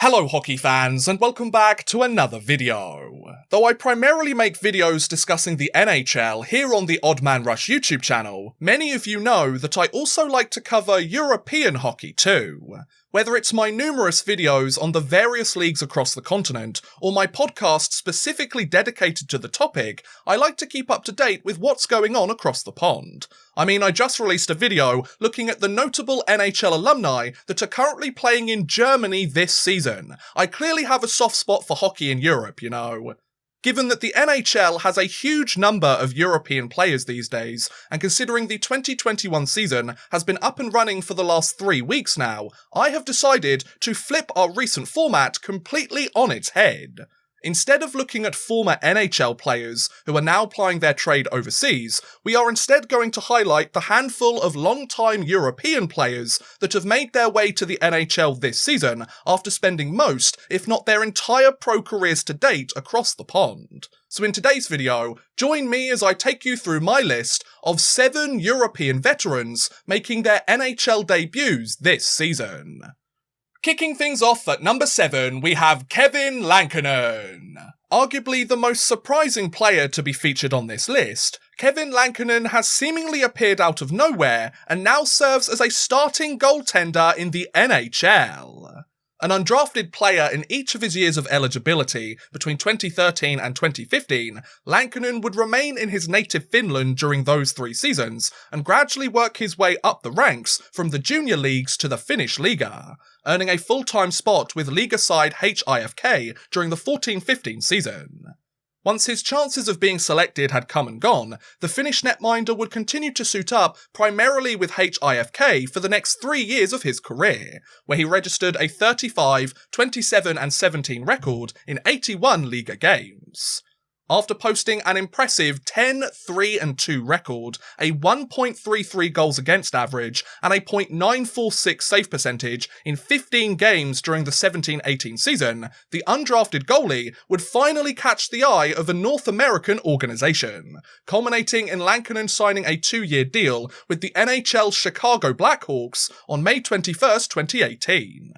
Hello hockey fans, and welcome back to another video. Though I primarily make videos discussing the NHL here on the Odd Man Rush YouTube channel, many of you know that I also like to cover European hockey too. Whether it's my numerous videos on the various leagues across the continent, or my podcast specifically dedicated to the topic, I like to keep up to date with what's going on across the pond. I mean, I just released a video looking at the notable NHL alumni that are currently playing in Germany this season. I clearly have a soft spot for hockey in Europe, you know. Given that the NHL has a huge number of European players these days, and considering the 2021 season has been up and running for the last 3 weeks now, I have decided to flip our recent format completely on its head. Instead of looking at former NHL players who are now plying their trade overseas, we are instead going to highlight the handful of long-time European players that have made their way to the NHL this season after spending most, if not their entire pro careers to date across the pond. So in today's video, join me as I take you through my list of 7 European veterans making their NHL debuts this season. Kicking things off at number 7, we have Kevin Lankinan. Arguably the most surprising player to be featured on this list, Kevin Lankinan has seemingly appeared out of nowhere and now serves as a starting goaltender in the NHL. An undrafted player in each of his years of eligibility between 2013 and 2015, Lankinan would remain in his native Finland during those 3 seasons and gradually work his way up the ranks from the junior leagues to the Finnish Liga, earning a full-time spot with Liga side HIFK during the 14-15 season. Once his chances of being selected had come and gone, the Finnish netminder would continue to suit up primarily with HIFK for the next 3 years of his career, where he registered a 35, 27 and 17 record in 81 Liga games. After posting an impressive 10, 3 and 2 record, a 1.33 goals against average, and a .946 save percentage in 15 games during the 17-18 season, the undrafted goalie would finally catch the eye of a North American organisation, culminating in Lankinan signing a 2-year deal with the NHL Chicago Blackhawks on May 21st, 2018.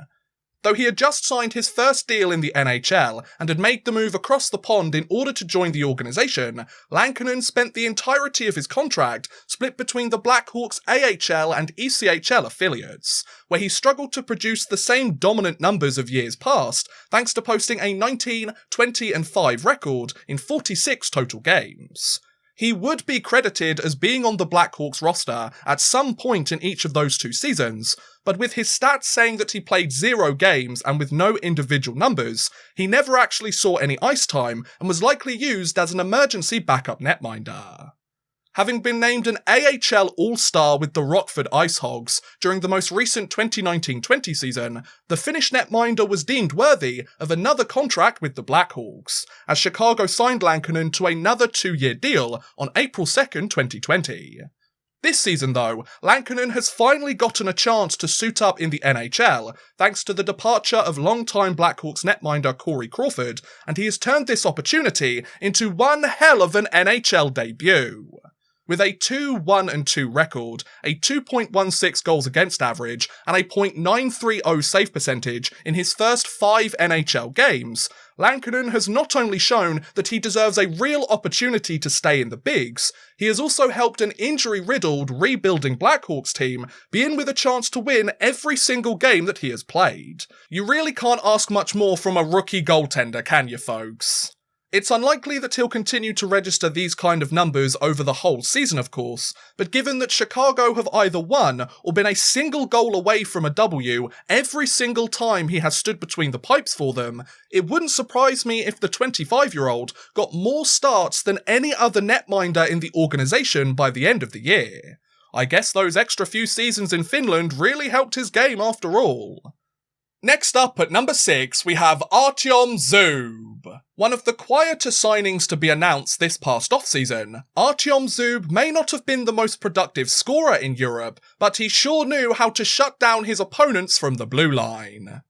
Though he had just signed his first deal in the NHL and had made the move across the pond in order to join the organisation, Lankinan spent the entirety of his contract split between the Blackhawks' AHL and ECHL affiliates, where he struggled to produce the same dominant numbers of years past, thanks to posting a 19, 20 and 5 record in 46 total games. He would be credited as being on the Blackhawks roster at some point in each of those 2 seasons, but with his stats saying that he played 0 games and with no individual numbers, he never actually saw any ice time and was likely used as an emergency backup netminder. Having been named an AHL All-Star with the Rockford Ice Hogs during the most recent 2019-20 season, the Finnish netminder was deemed worthy of another contract with the Blackhawks, as Chicago signed Lankinan to another 2-year deal on April 2nd, 2020. This season though, Lankinan has finally gotten a chance to suit up in the NHL, thanks to the departure of longtime Blackhawks netminder Corey Crawford, and he has turned this opportunity into one hell of an NHL debut. With a 2-1 and 2 record, a 2.16 goals against average, and a .930 save percentage in his first 5 NHL games, Lankinan has not only shown that he deserves a real opportunity to stay in the bigs, he has also helped an injury-riddled, rebuilding Blackhawks team be in with a chance to win every single game that he has played. You really can't ask much more from a rookie goaltender, can you folks? It's unlikely that he'll continue to register these kind of numbers over the whole season, of course, but given that Chicago have either won or been a single goal away from a W every single time he has stood between the pipes for them, it wouldn't surprise me if the 25-year-old got more starts than any other netminder in the organisation by the end of the year. I guess those extra few seasons in Finland really helped his game after all. Next up at number 6, we have Arteom Zube. One of the quieter signings to be announced this past off-season, Arteom Zube may not have been the most productive scorer in Europe, but he sure knew how to shut down his opponents from the blue line.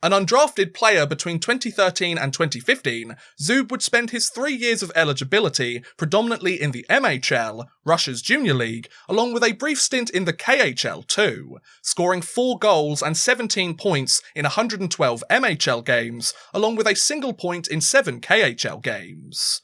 An undrafted player between 2013 and 2015, Zube would spend his 3 years of eligibility predominantly in the MHL, Russia's junior league, along with a brief stint in the KHL too, scoring 4 goals and 17 points in 112 MHL games, along with a single point in 7 KHL games.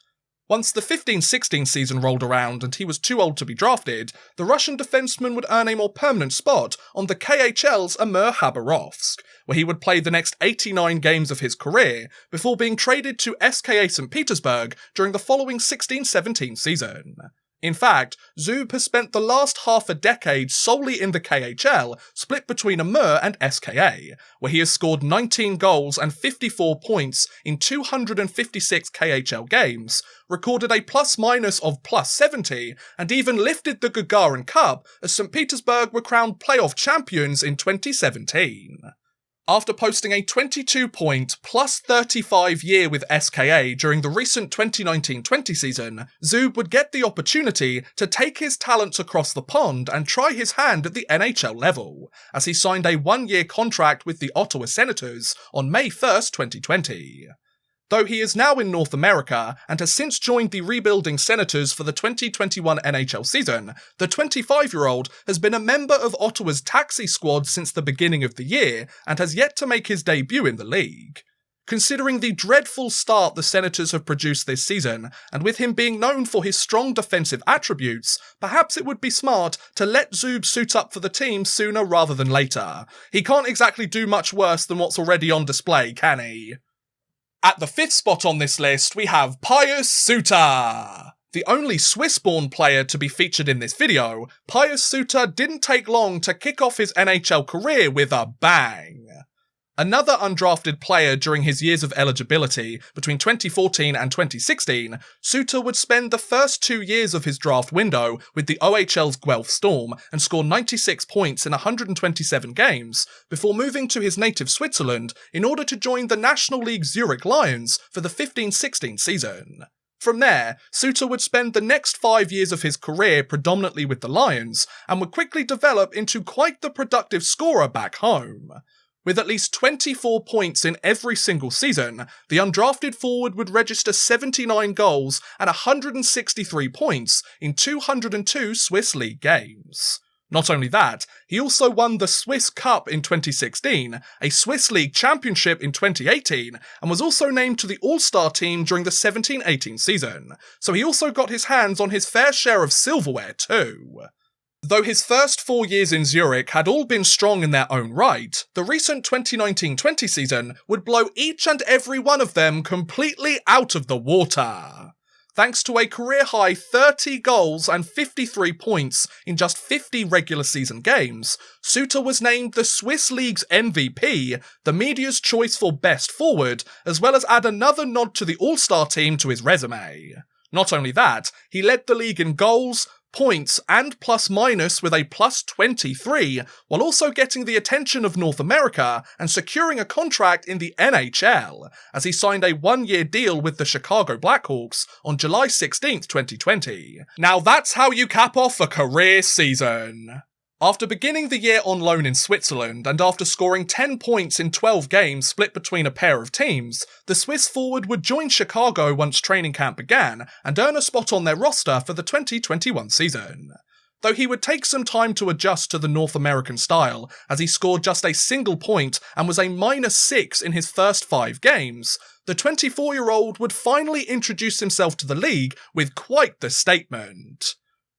Once the 15-16 season rolled around and he was too old to be drafted, the Russian defenseman would earn a more permanent spot on the KHL's Amur Khabarovsk, where he would play the next 89 games of his career before being traded to SKA St. Petersburg during the following 16-17 season. In fact, Zube has spent the last half a decade solely in the KHL, split between Amur and SKA, where he has scored 19 goals and 54 points in 256 KHL games, recorded a plus-minus of +70, and even lifted the Gagarin Cup as St. Petersburg were crowned playoff champions in 2017. After posting a 22-point, +35 year with SKA during the recent 2019-20 season, Zube would get the opportunity to take his talents across the pond and try his hand at the NHL level, as he signed a 1-year contract with the Ottawa Senators on May 1st, 2020. Though he is now in North America and has since joined the rebuilding Senators for the 2021 NHL season, the 25-year-old has been a member of Ottawa's taxi squad since the beginning of the year and has yet to make his debut in the league. Considering the dreadful start the Senators have produced this season, and with him being known for his strong defensive attributes, perhaps it would be smart to let Zube suit up for the team sooner rather than later. He can't exactly do much worse than what's already on display, can he? At the 5th spot on this list, we have Pious Suta. The only Swiss-born player to be featured in this video, Pious Suta didn't take long to kick off his NHL career with a bang. Another undrafted player during his years of eligibility between 2014 and 2016, Suta would spend the first 2 years of his draft window with the OHL's Guelph Storm and score 96 points in 127 games, before moving to his native Switzerland in order to join the National League Zurich Lions for the 15-16 season. From there, Suta would spend the next 5 years of his career predominantly with the Lions, and would quickly develop into quite the productive scorer back home. With at least 24 points in every single season, the undrafted forward would register 79 goals and 163 points in 202 Swiss League games. Not only that, he also won the Swiss Cup in 2016, a Swiss League Championship in 2018, and was also named to the All-Star team during the 17-18 season, so he also got his hands on his fair share of silverware too. Though his first 4 years in Zurich had all been strong in their own right, the recent 2019-20 season would blow each and every one of them completely out of the water. Thanks to a career-high 30 goals and 53 points in just 50 regular season games, Suta was named the Swiss League's MVP, the media's choice for best forward, as well as add another nod to the All-Star team to his resume. Not only that, he led the league in goals, points, and plus-minus with a +23, while also getting the attention of North America and securing a contract in the NHL, as he signed a 1-year deal with the Chicago Blackhawks on July 16th, 2020. Now that's how you cap off a career season. After beginning the year on loan in Switzerland, and after scoring 10 points in 12 games split between a pair of teams, the Swiss forward would join Chicago once training camp began, and earn a spot on their roster for the 2021 season. Though he would take some time to adjust to the North American style, as he scored just a single point and was a -6 in his first 5 games, the 24-year-old would finally introduce himself to the league with quite the statement.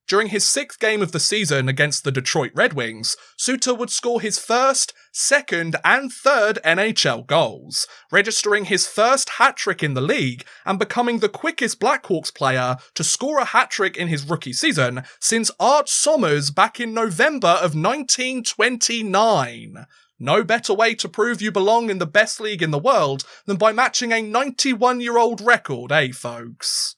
During his 6th game of the season against the Detroit Red Wings, Suta would score his first, second, and third NHL goals, registering his first hat-trick in the league and becoming the quickest Blackhawks player to score a hat-trick in his rookie season since Art Sommers back in November of 1929. No better way to prove you belong in the best league in the world than by matching a 91-year-old record, eh folks?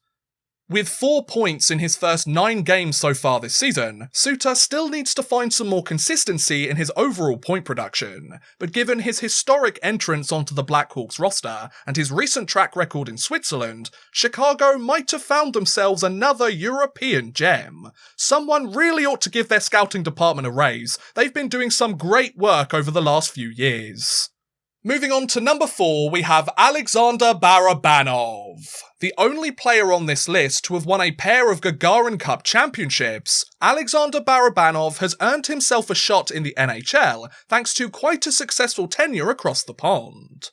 With 4 points in his first 9 games so far this season, Suta still needs to find some more consistency in his overall point production, but given his historic entrance onto the Blackhawks roster and his recent track record in Switzerland, Chicago might have found themselves another European gem. Someone really ought to give their scouting department a raise. They've been doing some great work over the last few years. Moving on to number 4, we have Alexander Barabanov. The only player on this list to have won a pair of Gagarin Cup championships, Alexander Barabanov has earned himself a shot in the NHL thanks to quite a successful tenure across the pond.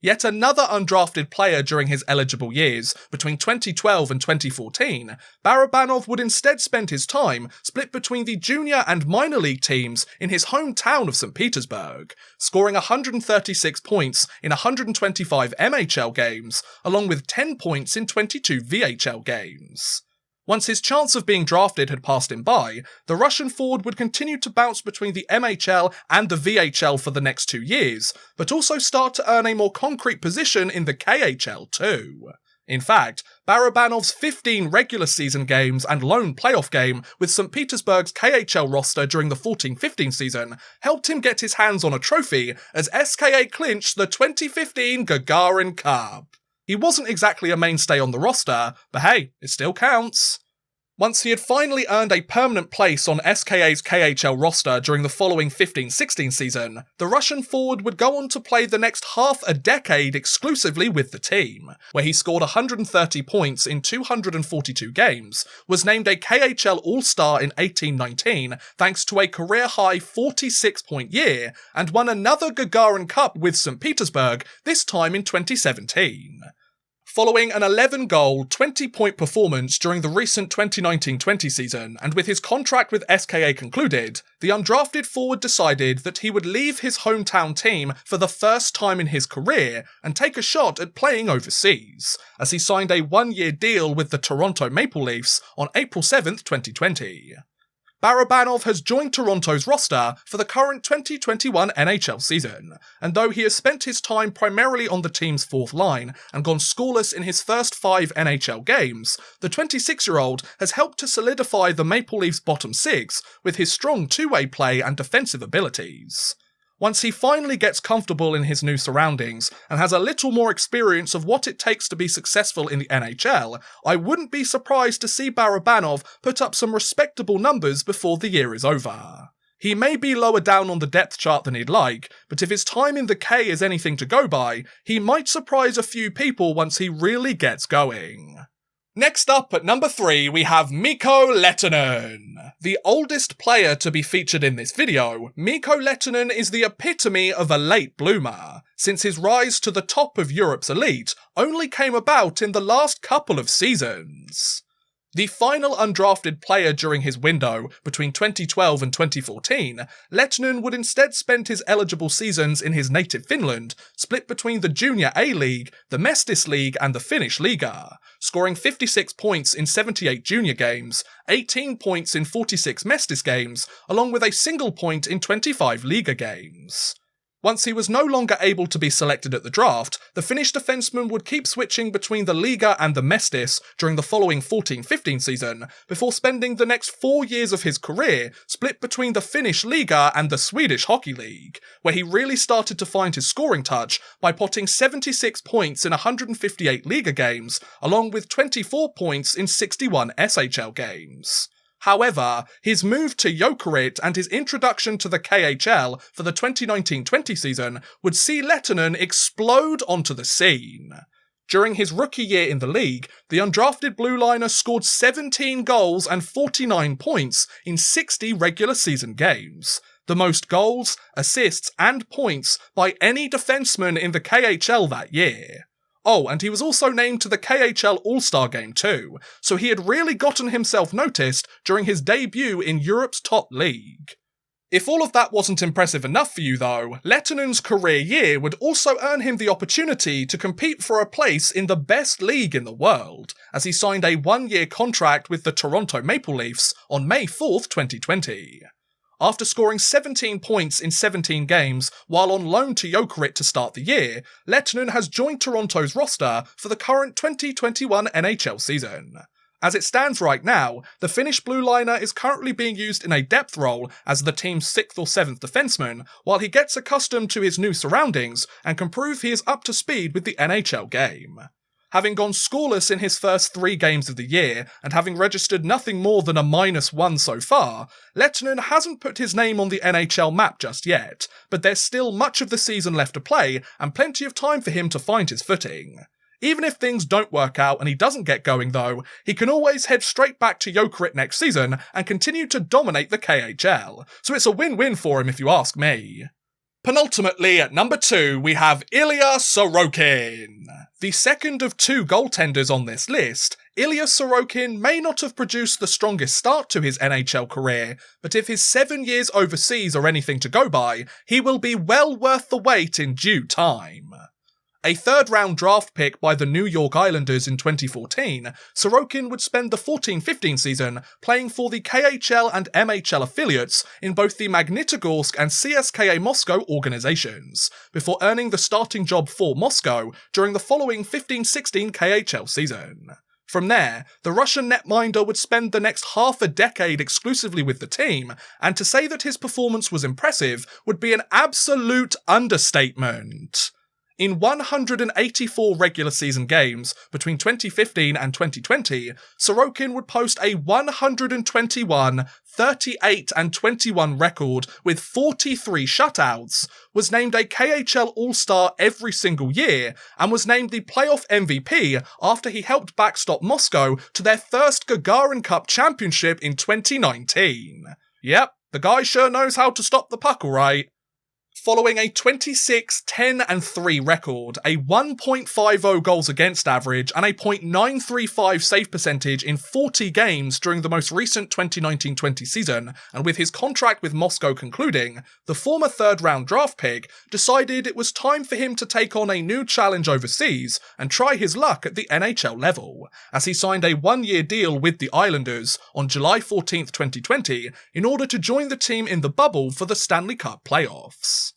Yet another undrafted player during his eligible years, between 2012 and 2014, Barabanov would instead spend his time split between the junior and minor league teams in his hometown of St. Petersburg, scoring 136 points in 125 MHL games, along with 10 points in 22 VHL games. Once his chance of being drafted had passed him by, the Russian forward would continue to bounce between the MHL and the VHL for the next 2 years, but also start to earn a more concrete position in the KHL too. In fact, Barabanov's 15 regular season games and lone playoff game with St. Petersburg's KHL roster during the 14-15 season helped him get his hands on a trophy as SKA clinched the 2015 Gagarin Cup. He wasn't exactly a mainstay on the roster, but hey, it still counts. Once he had finally earned a permanent place on SKA's KHL roster during the following 15-16 season, the Russian forward would go on to play the next half a decade exclusively with the team, where he scored 130 points in 242 games, was named a KHL All-Star in 18-19 thanks to a career-high 46-point year, and won another Gagarin Cup with St. Petersburg, this time in 2017. Following an 11-goal, 20-point performance during the recent 2019-20 season, and with his contract with SKA concluded, the undrafted forward decided that he would leave his hometown team for the first time in his career and take a shot at playing overseas, as he signed a 1-year deal with the Toronto Maple Leafs on April 7th, 2020. Barabanov has joined Toronto's roster for the current 2021 NHL season, and though he has spent his time primarily on the team's fourth line and gone scoreless in his first 5 NHL games, the 26-year-old has helped to solidify the Maple Leafs' bottom 6 with his strong two-way play and defensive abilities. Once he finally gets comfortable in his new surroundings and has a little more experience of what it takes to be successful in the NHL, I wouldn't be surprised to see Barabanov put up some respectable numbers before the year is over. He may be lower down on the depth chart than he'd like, but if his time in the K is anything to go by, he might surprise a few people once he really gets going. Next up at number 3, we have Mikko Lehtonen. The oldest player to be featured in this video, Mikko Lehtonen is the epitome of a late bloomer, since his rise to the top of Europe's elite only came about in the last couple of seasons. The final undrafted player during his window, between 2012 and 2014, Lehtonen would instead spend his eligible seasons in his native Finland, split between the Junior A-League, the Mestis League and the Finnish Liga, scoring 56 points in 78 junior games, 18 points in 46 Mestis games, along with a single point in 25 Liga games. Once he was no longer able to be selected at the draft, the Finnish defenseman would keep switching between the Liga and the Mestis during the following 14-15 season, before spending the next 4 years of his career split between the Finnish Liga and the Swedish Hockey League, where he really started to find his scoring touch by potting 76 points in 158 Liga games, along with 24 points in 61 SHL games. However, his move to Jokerit and his introduction to the KHL for the 2019-20 season would see Lehtonen explode onto the scene. During his rookie year in the league, the undrafted blue liner scored 17 goals and 49 points in 60 regular season games, the most goals, assists and points by any defenseman in the KHL that year. Oh, and he was also named to the KHL All-Star game too, so he had really gotten himself noticed during his debut in Europe's top league. If all of that wasn't impressive enough for you though, Lehtonen's career year would also earn him the opportunity to compete for a place in the best league in the world, as he signed a 1-year contract with the Toronto Maple Leafs on May 4th, 2020. After scoring 17 points in 17 games while on loan to Jokerit to start the year, Lehtonen has joined Toronto's roster for the current 2021 NHL season. As it stands right now, the Finnish blue liner is currently being used in a depth role as the team's 6th or 7th defenseman, while he gets accustomed to his new surroundings and can prove he is up to speed with the NHL game. Having gone scoreless in his first 3 games of the year, and having registered nothing more than a -1 so far, Lankinan hasn't put his name on the NHL map just yet, but there's still much of the season left to play, and plenty of time for him to find his footing. Even if things don't work out and he doesn't get going though, he can always head straight back to Jokerit next season and continue to dominate the KHL, so it's a win-win for him if you ask me. Penultimately, at number 2, we have Ilia Sorokin. The second of 2 goaltenders on this list, Ilia Sorokin may not have produced the strongest start to his NHL career, but if his 7 years overseas are anything to go by, he will be well worth the wait in due time. A third-round draft pick by the New York Islanders in 2014, Sorokin would spend the 14-15 season playing for the KHL and MHL affiliates in both the Magnitogorsk and CSKA Moscow organizations, before earning the starting job for Moscow during the following 15-16 KHL season. From there, the Russian netminder would spend the next half a decade exclusively with the team, and to say that his performance was impressive would be an absolute understatement. In 184 regular season games between 2015 and 2020, Sorokin would post a 121, 38 and 21 record with 43 shutouts, was named a KHL All-Star every single year, and was named the playoff MVP after he helped backstop Moscow to their first Gagarin Cup championship in 2019. Yep, the guy sure knows how to stop the puck, alright. Following a 26, 10 and 3 record, a 1.50 goals against average, and a .935 save percentage in 40 games during the most recent 2019-20 season, and with his contract with Moscow concluding, the former third-round draft pick decided it was time for him to take on a new challenge overseas and try his luck at the NHL level, as he signed a 1-year deal with the Islanders on July 14th, 2020, in order to join the team in the bubble for the Stanley Cup playoffs.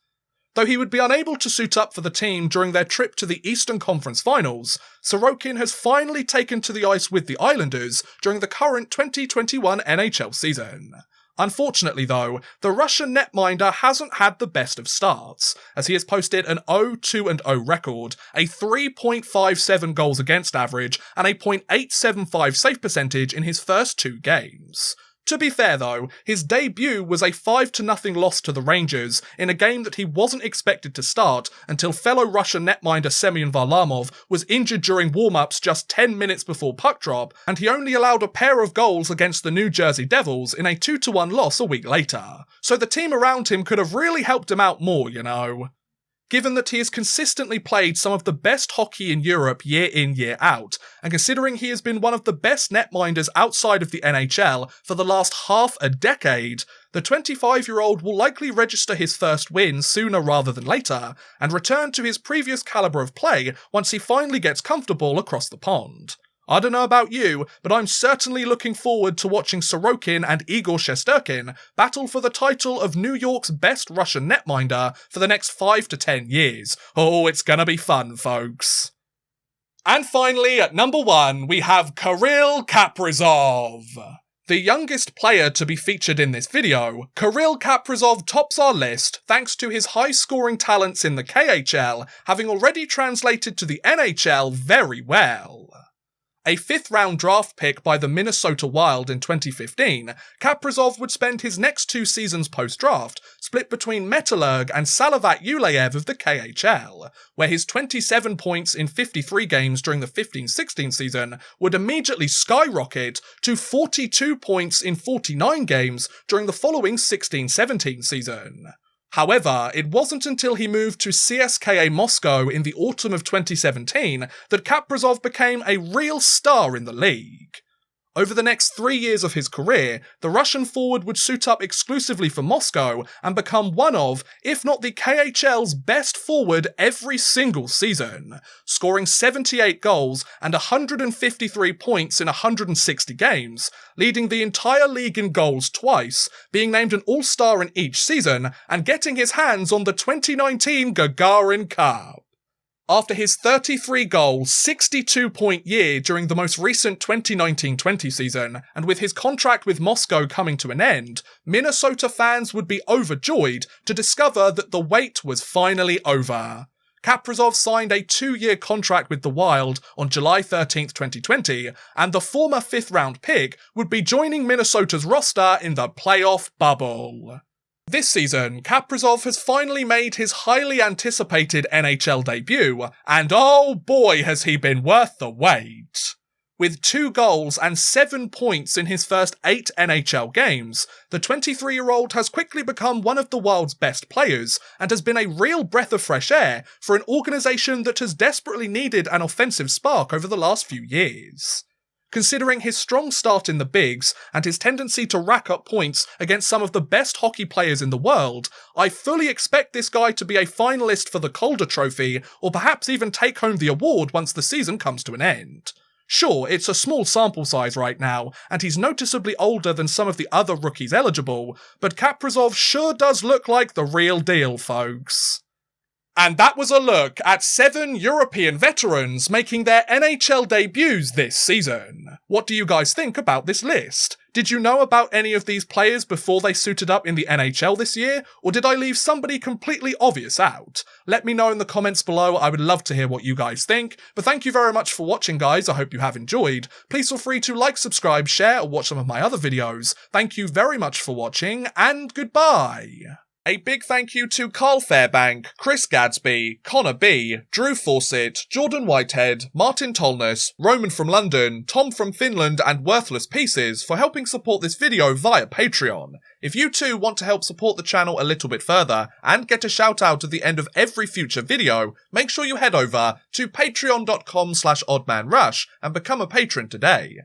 Though he would be unable to suit up for the team during their trip to the Eastern Conference Finals, Sorokin has finally taken to the ice with the Islanders during the current 2021 NHL season. Unfortunately though, the Russian netminder hasn't had the best of starts, as he has posted an 0-2-0 record, a 3.57 goals against average, and a .875 save percentage in his first 2 games. To be fair though, his debut was a 5-0 loss to the Rangers in a game that he wasn't expected to start until fellow Russian netminder Semyon Varlamov was injured during warm-ups just 10 minutes before puck drop, and he only allowed a pair of goals against the New Jersey Devils in a 2-1 loss a week later. So the team around him could have really helped him out more, you know. Given that he has consistently played some of the best hockey in Europe year in, year out, and considering he has been one of the best netminders outside of the NHL for the last half a decade, the 25-year-old will likely register his first win sooner rather than later, and return to his previous calibre of play once he finally gets comfortable across the pond. I don't know about you, but I'm certainly looking forward to watching Sorokin and Igor Shesterkin battle for the title of New York's best Russian netminder for the next 5 to 10 years. Oh, it's gonna be fun, folks. And finally, at number 1, we have Karil Caprizov. The youngest player to be featured in this video, Karil Caprizov tops our list thanks to his high-scoring talents in the KHL having already translated to the NHL very well. A 5th-round draft pick by the Minnesota Wild in 2015, Kaprizov would spend his next 2 seasons post-draft split between Metallurg and Salavat Yuleyev of the KHL, where his 27 points in 53 games during the 15-16 season would immediately skyrocket to 42 points in 49 games during the following 16-17 season. However, it wasn't until he moved to CSKA Moscow in the autumn of 2017 that Kaprizov became a real star in the league. Over the next 3 years of his career, the Russian forward would suit up exclusively for Moscow and become one of, if not the KHL's best forward every single season, scoring 78 goals and 153 points in 160 games, leading the entire league in goals twice, being named an All-Star in each season, and getting his hands on the 2019 Gagarin Cup. After his 33-goal, 62-point year during the most recent 2019-20 season, and with his contract with Moscow coming to an end, Minnesota fans would be overjoyed to discover that the wait was finally over. Kaprizov signed a 2-year contract with the Wild on July 13th, 2020, and the former 5th-round pick would be joining Minnesota's roster in the playoff bubble. This season, Kaprizov has finally made his highly anticipated NHL debut, and oh boy has he been worth the wait! With 2 goals and 7 points in his first 8 NHL games, the 23-year-old has quickly become one of the Wild's best players and has been a real breath of fresh air for an organisation that has desperately needed an offensive spark over the last few years. Considering his strong start in the bigs and his tendency to rack up points against some of the best hockey players in the world, I fully expect this guy to be a finalist for the Calder Trophy or perhaps even take home the award once the season comes to an end. Sure, it's a small sample size right now, and he's noticeably older than some of the other rookies eligible, but Kaprizov sure does look like the real deal, folks. And that was a look at 7 European veterans making their NHL debuts this season. What do you guys think about this list? Did you know about any of these players before they suited up in the NHL this year, or did I leave somebody completely obvious out? Let me know in the comments below, I would love to hear what you guys think. But thank you very much for watching, guys, I hope you have enjoyed. Please feel free to like, subscribe, share, or watch some of my other videos. Thank you very much for watching, and goodbye! A big thank you to Carl Fairbank, Chris Gadsby, Connor B, Drew Fawcett, Jordan Whitehead, Martin Tolness, Roman from London, Tom from Finland, and Worthless Pieces for helping support this video via Patreon. If you too want to help support the channel a little bit further and get a shout out at the end of every future video, make sure you head over to patreon.com/oddmanrush and become a patron today.